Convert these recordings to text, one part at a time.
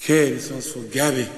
Okay, this one's for Gabby.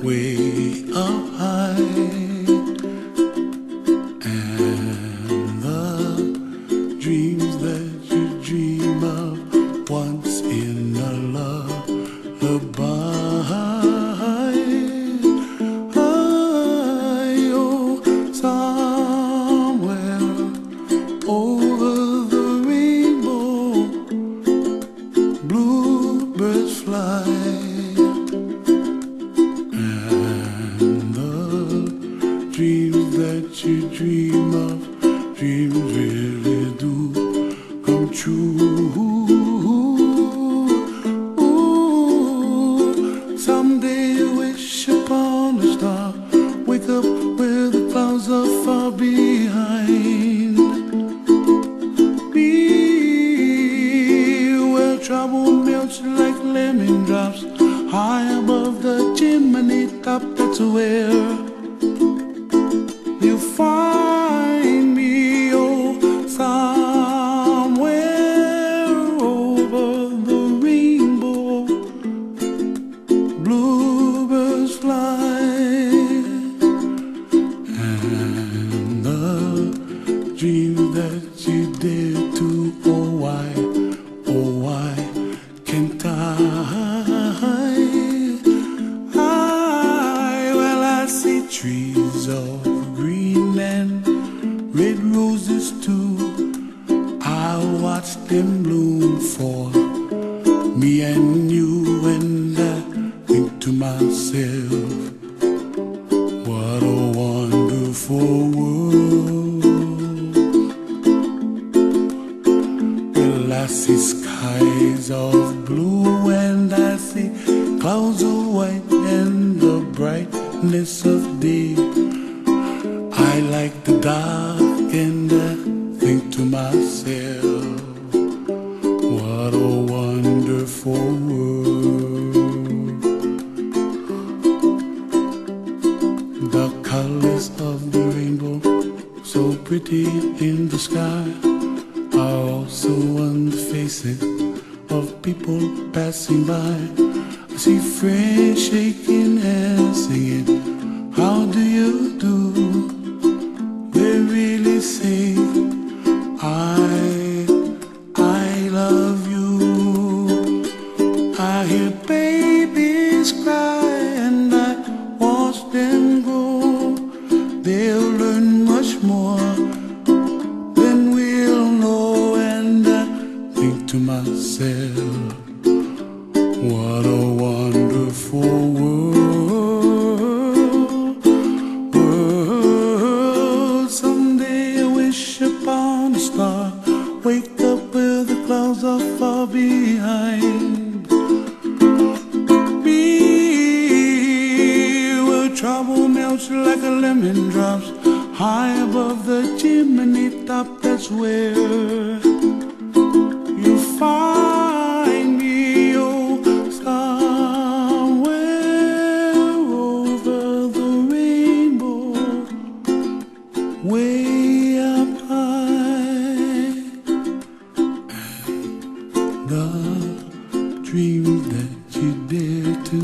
Way up high, and the dreams that you dream of once in a lullaby. Oh, somewhere over the rainbow, bluebirds fly. Dreams that you dream of, dreams really do come true. Ooh, someday you wish upon a star, wake up where the clouds are far behind. Be where trouble melts like lemon drops, high above the chimney top. That's where you find me, oh, somewhere over the rainbow, bluebirds fly, and the dreams that you dare to, oh why can't well, I see trees of green and red roses too. I watch them bloom for me and you, and I think to myself, what a wonderful world. Well, I see skies of blue and I see clouds of white and the brightness of day. I like the dark and I think to myself, what a wonderful world. The colors of the rainbow, so pretty in the sky, are also on the faces of people passing by. I see friends shaking hands singing, how do you do? They really say, I love you. I hear babies cry and I watch them grow. They'll learn much more than we'll know, and I think to myself, what a wonderful world. Someday I wish upon a star, wake up where the clouds are far behind. Be where trouble melts like a lemon drops, high above the chimney top. That's where you find me, oh, somewhere over the rainbow, way up high, and the dreams that you dare to